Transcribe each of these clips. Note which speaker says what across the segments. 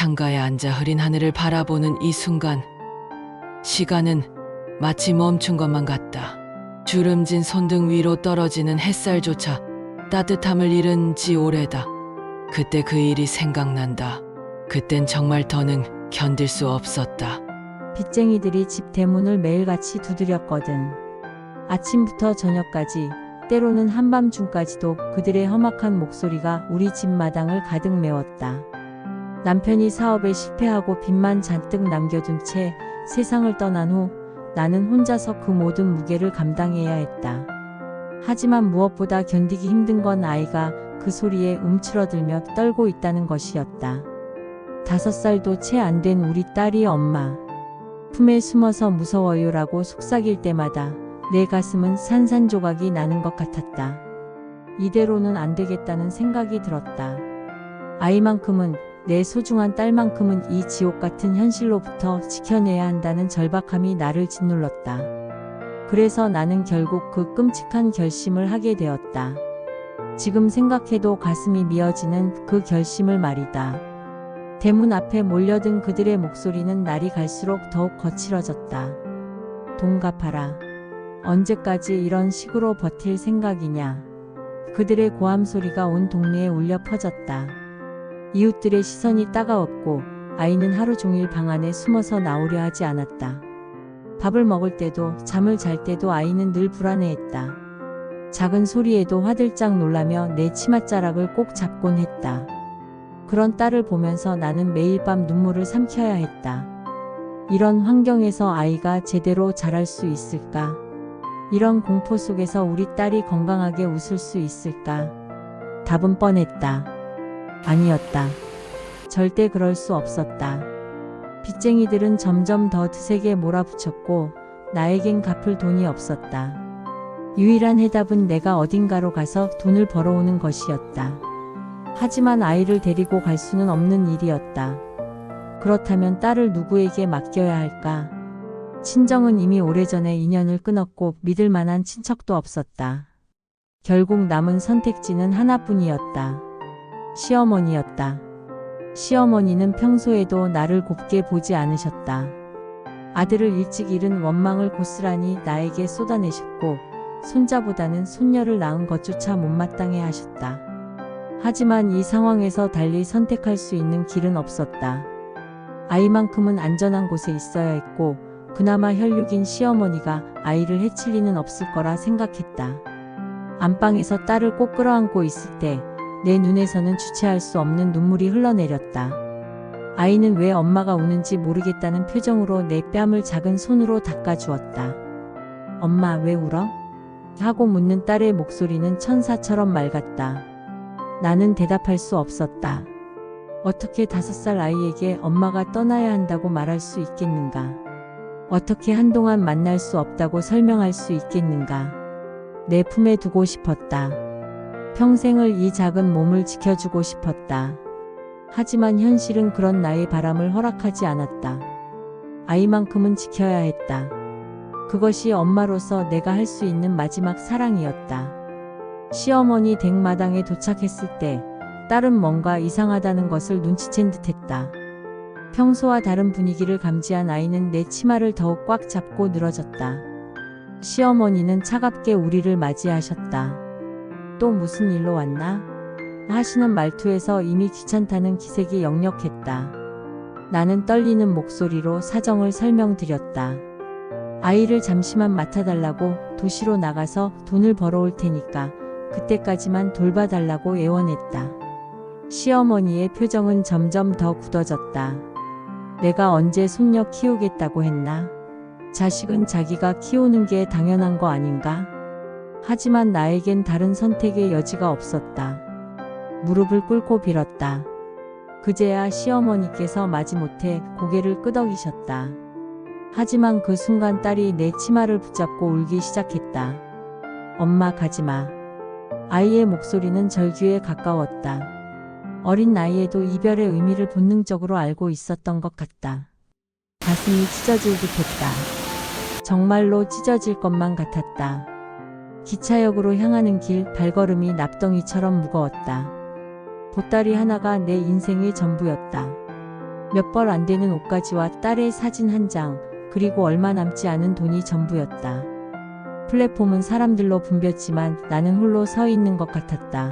Speaker 1: 창가에 앉아 흐린 하늘을 바라보는 이 순간, 시간은 마치 멈춘 것만 같다. 주름진 손등 위로 떨어지는 햇살조차 따뜻함을 잃은 지 오래다. 그때 그 일이 생각난다. 그땐 정말 더는 견딜 수 없었다.
Speaker 2: 빚쟁이들이 집 대문을 매일같이 두드렸거든. 아침부터 저녁까지, 때로는 한밤중까지도 그들의 험악한 목소리가 우리 집 마당을 가득 메웠다. 남편이 사업에 실패하고 빚만 잔뜩 남겨둔 채 세상을 떠난 후 나는 혼자서 그 모든 무게를 감당해야 했다. 하지만 무엇보다 견디기 힘든 건 아이가 그 소리에 움츠러들며 떨고 있다는 것이었다. 5살도 채 안 된 우리 딸이 엄마 품에 숨어서 무서워요라고 속삭일 때마다 내 가슴은 산산조각이 나는 것 같았다. 이대로는 안 되겠다는 생각이 들었다. 아이만큼은, 내 소중한 딸만큼은 이 지옥 같은 현실로부터 지켜내야 한다는 절박함이 나를 짓눌렀다. 그래서 나는 결국 그 끔찍한 결심을 하게 되었다. 지금 생각해도 가슴이 미어지는 그 결심을 말이다. 대문 앞에 몰려든 그들의 목소리는 날이 갈수록 더욱 거칠어졌다. 돈 갚아라. 언제까지 이런 식으로 버틸 생각이냐. 그들의 고함 소리가 온 동네에 울려 퍼졌다. 이웃들의 시선이 따가웠고 아이는 하루 종일 방 안에 숨어서 나오려 하지 않았다. 밥을 먹을 때도 잠을 잘 때도 아이는 늘 불안해했다. 작은 소리에도 화들짝 놀라며 내 치맛자락을 꼭 잡곤 했다. 그런 딸을 보면서 나는 매일 밤 눈물을 삼켜야 했다. 이런 환경에서 아이가 제대로 자랄 수 있을까? 이런 공포 속에서 우리 딸이 건강하게 웃을 수 있을까? 답은 뻔했다. 아니었다. 절대 그럴 수 없었다. 빚쟁이들은 점점 더 드세게 몰아붙였고 나에겐 갚을 돈이 없었다. 유일한 해답은 내가 어딘가로 가서 돈을 벌어오는 것이었다. 하지만 아이를 데리고 갈 수는 없는 일이었다. 그렇다면 딸을 누구에게 맡겨야 할까? 친정은 이미 오래전에 인연을 끊었고 믿을 만한 친척도 없었다. 결국 남은 선택지는 하나뿐이었다. 시어머니였다. 시어머니는 평소에도 나를 곱게 보지 않으셨다. 아들을 일찍 잃은 원망을 고스란히 나에게 쏟아내셨고 손자보다는 손녀를 낳은 것조차 못마땅해 하셨다. 하지만 이 상황에서 달리 선택할 수 있는 길은 없었다. 아이만큼은 안전한 곳에 있어야 했고 그나마 혈육인 시어머니가 아이를 해칠 리는 없을 거라 생각했다. 안방에서 딸을 꼭 끌어안고 있을 때 내 눈에서는 주체할 수 없는 눈물이 흘러내렸다. 아이는 왜 엄마가 우는지 모르겠다는 표정으로 내 뺨을 작은 손으로 닦아주었다. 엄마 왜 울어? 하고 묻는 딸의 목소리는 천사처럼 맑았다. 나는 대답할 수 없었다. 어떻게 5살 아이에게 엄마가 떠나야 한다고 말할 수 있겠는가? 어떻게 한동안 만날 수 없다고 설명할 수 있겠는가? 내 품에 두고 싶었다. 평생을 이 작은 몸을 지켜주고 싶었다. 하지만 현실은 그런 나의 바람을 허락하지 않았다. 아이만큼은 지켜야 했다. 그것이 엄마로서 내가 할 수 있는 마지막 사랑이었다. 시어머니 댁마당에 도착했을 때 딸은 뭔가 이상하다는 것을 눈치챈 듯했다. 평소와 다른 분위기를 감지한 아이는 내 치마를 더욱 꽉 잡고 늘어졌다. 시어머니는 차갑게 우리를 맞이하셨다. 또 무슨 일로 왔나? 하시는 말투에서 이미 귀찮다는 기색이 역력했다. 나는 떨리는 목소리로 사정을 설명드렸다. 아이를 잠시만 맡아달라고 도시로 나가서 돈을 벌어올 테니까 그때까지만 돌봐달라고 애원했다. 시어머니의 표정은 점점 더 굳어졌다. 내가 언제 손녀 키우겠다고 했나? 자식은 자기가 키우는 게 당연한 거 아닌가? 하지만 나에겐 다른 선택의 여지가 없었다. 무릎을 꿇고 빌었다. 그제야 시어머니께서 마지못해 고개를 끄덕이셨다. 하지만 그 순간 딸이 내 치마를 붙잡고 울기 시작했다. 엄마 가지마. 아이의 목소리는 절규에 가까웠다. 어린 나이에도 이별의 의미를 본능적으로 알고 있었던 것 같다. 가슴이 찢어질 듯했다. 정말로 찢어질 것만 같았다. 기차역으로 향하는 길 발걸음이 납덩이처럼 무거웠다. 보따리 하나가 내 인생의 전부였다. 몇 벌 안 되는 옷가지와 딸의 사진 한 장, 그리고 얼마 남지 않은 돈이 전부였다. 플랫폼은 사람들로 붐볐지만 나는 홀로 서 있는 것 같았다.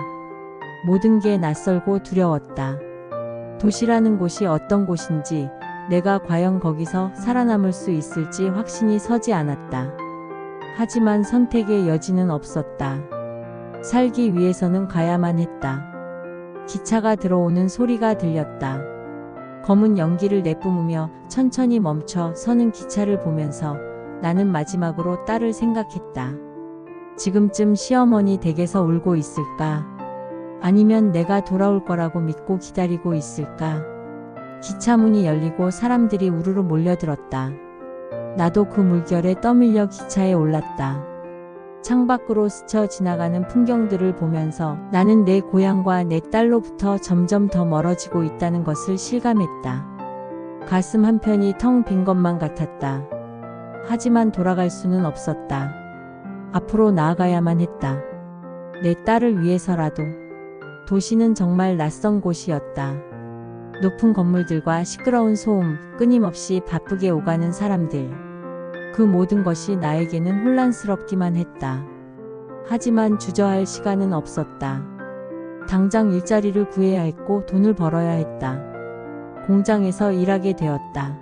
Speaker 2: 모든 게 낯설고 두려웠다. 도시라는 곳이 어떤 곳인지, 내가 과연 거기서 살아남을 수 있을지 확신이 서지 않았다. 하지만 선택의 여지는 없었다. 살기 위해서는 가야만 했다. 기차가 들어오는 소리가 들렸다. 검은 연기를 내뿜으며 천천히 멈춰 서는 기차를 보면서 나는 마지막으로 딸을 생각했다. 지금쯤 시어머니 댁에서 울고 있을까? 아니면 내가 돌아올 거라고 믿고 기다리고 있을까? 기차 문이 열리고 사람들이 우르르 몰려들었다. 나도 그 물결에 떠밀려 기차에 올랐다. 창밖으로 스쳐 지나가는 풍경들을 보면서 나는 내 고향과 내 딸로부터 점점 더 멀어지고 있다는 것을 실감했다. 가슴 한편이 텅 빈 것만 같았다. 하지만 돌아갈 수는 없었다. 앞으로 나아가야만 했다. 내 딸을 위해서라도. 도시는 정말 낯선 곳이었다. 높은 건물들과 시끄러운 소음, 끊임없이 바쁘게 오가는 사람들. 그 모든 것이 나에게는 혼란스럽기만 했다. 하지만 주저할 시간은 없었다. 당장 일자리를 구해야 했고 돈을 벌어야 했다. 공장에서 일하게 되었다.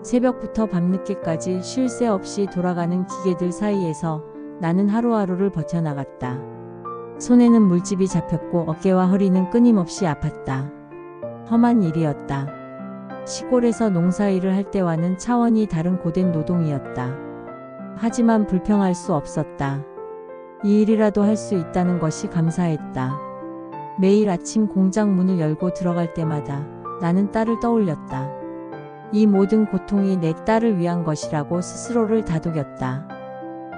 Speaker 2: 새벽부터 밤늦게까지 쉴 새 없이 돌아가는 기계들 사이에서 나는 하루하루를 버텨나갔다. 손에는 물집이 잡혔고 어깨와 허리는 끊임없이 아팠다. 험한 일이었다. 시골에서 농사일을 할 때와는 차원이 다른 고된 노동이었다. 하지만 불평할 수 없었다. 이 일이라도 할 수 있다는 것이 감사했다. 매일 아침 공장 문을 열고 들어갈 때마다 나는 딸을 떠올렸다. 이 모든 고통이 내 딸을 위한 것이라고 스스로를 다독였다.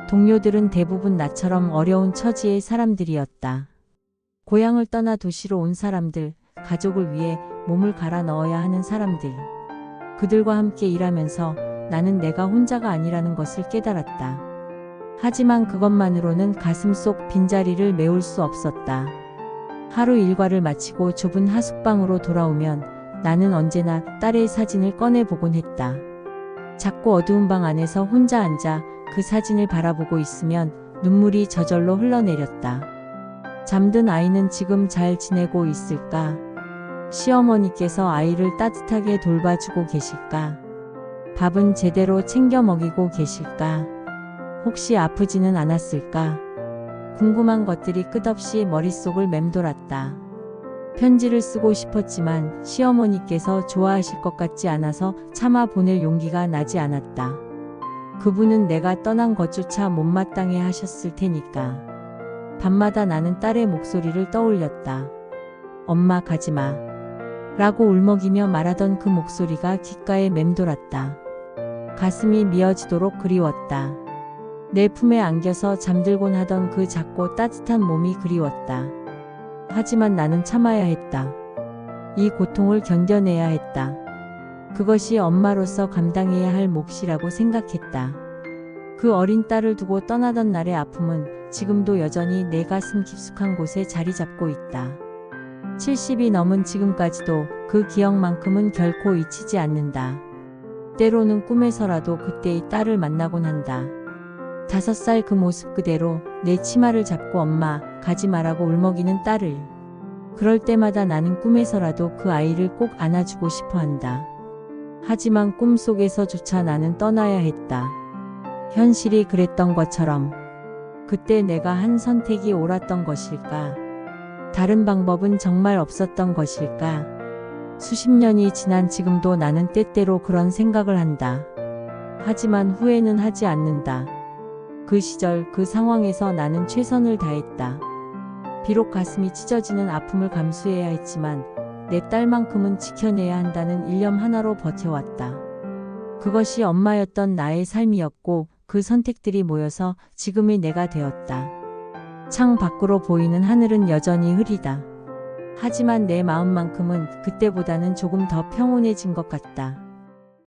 Speaker 2: 동료들은 대부분 나처럼 어려운 처지의 사람들이었다. 고향을 떠나 도시로 온 사람들, 가족을 위해 몸을 갈아 넣어야 하는 사람들. 그들과 함께 일하면서 나는 내가 혼자가 아니라는 것을 깨달았다. 하지만 그것만으로는 가슴속 빈자리를 메울 수 없었다. 하루 일과를 마치고 좁은 하숙방으로 돌아오면 나는 언제나 딸의 사진을 꺼내보곤 했다. 작고 어두운 방 안에서 혼자 앉아 그 사진을 바라보고 있으면 눈물이 저절로 흘러내렸다. 잠든 아이는 지금 잘 지내고 있을까? 시어머니께서 아이를 따뜻하게 돌봐주고 계실까? 밥은 제대로 챙겨 먹이고 계실까? 혹시 아프지는 않았을까? 궁금한 것들이 끝없이 머릿속을 맴돌았다. 편지를 쓰고 싶었지만 시어머니께서 좋아하실 것 같지 않아서 참아 보낼 용기가 나지 않았다. 그분은 내가 떠난 것조차 못마땅해 하셨을 테니까. 밤마다 나는 딸의 목소리를 떠올렸다. 엄마 가지마. 라고 울먹이며 말하던 그 목소리가 귓가에 맴돌았다. 가슴이 미어지도록 그리웠다. 내 품에 안겨서 잠들곤 하던 그 작고 따뜻한 몸이 그리웠다. 하지만 나는 참아야 했다. 이 고통을 견뎌내야 했다. 그것이 엄마로서 감당해야 할 몫이라고 생각했다. 그 어린 딸을 두고 떠나던 날의 아픔은 지금도 여전히 내 가슴 깊숙한 곳에 자리 잡고 있다. 70이 넘은 지금까지도 그 기억만큼은 결코 잊히지 않는다. 때로는 꿈에서라도 그때의 딸을 만나곤 한다. 5살 그 모습 그대로 내 치마를 잡고 엄마 가지 마라고 울먹이는 딸을. 그럴 때마다 나는 꿈에서라도 그 아이를 꼭 안아주고 싶어 한다. 하지만 꿈속에서조차 나는 떠나야 했다. 현실이 그랬던 것처럼. 그때 내가 한 선택이 옳았던 것일까? 다른 방법은 정말 없었던 것일까? 수십 년이 지난 지금도 나는 때때로 그런 생각을 한다. 하지만 후회는 하지 않는다. 그 시절 그 상황에서 나는 최선을 다했다. 비록 가슴이 찢어지는 아픔을 감수해야 했지만 내 딸만큼은 지켜내야 한다는 일념 하나로 버텨왔다. 그것이 엄마였던 나의 삶이었고 그 선택들이 모여서 지금의 내가 되었다. 창 밖으로 보이는 하늘은 여전히 흐리다. 하지만 내 마음만큼은 그때보다는 조금 더 평온해진 것 같다.